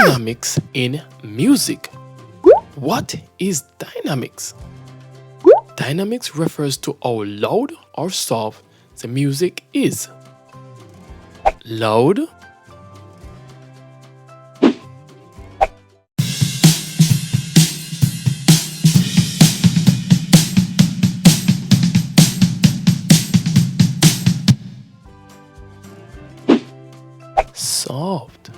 Dynamics in music. What is dynamics? Dynamics refers to how loud or soft the music is. Loud, soft.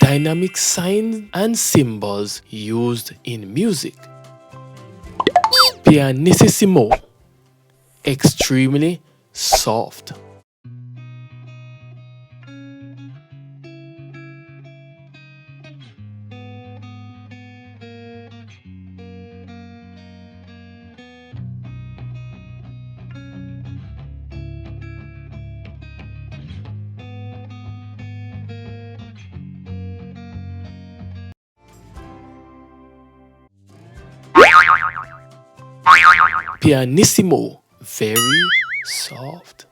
Dynamic signs and symbols used in music. Pianissimo, extremely soft. Pianissimo, very soft.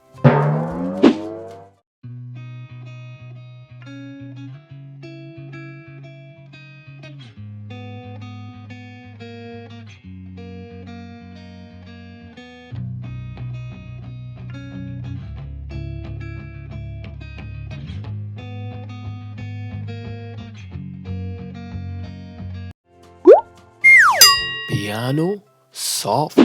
Piano, soft.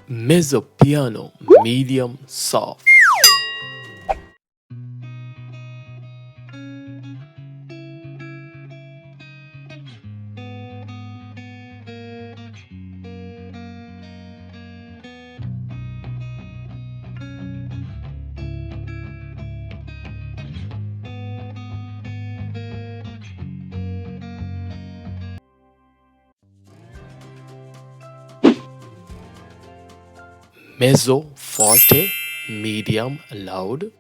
Mezzo piano, medium soft. Mezzo forte, medium loud.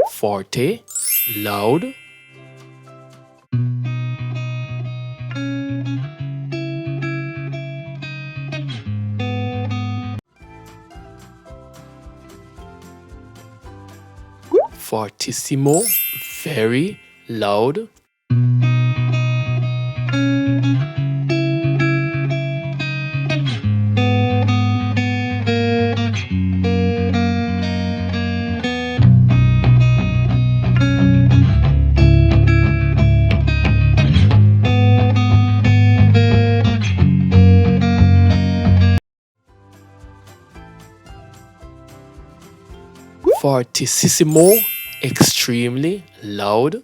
Forte, loud. Fortissimo, very loud. Fortissimo, extremely loud.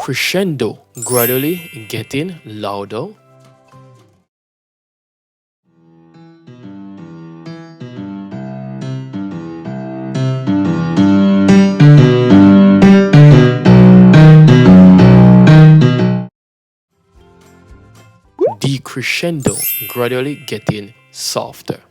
Crescendo, gradually getting louder. Decrescendo, gradually getting softer.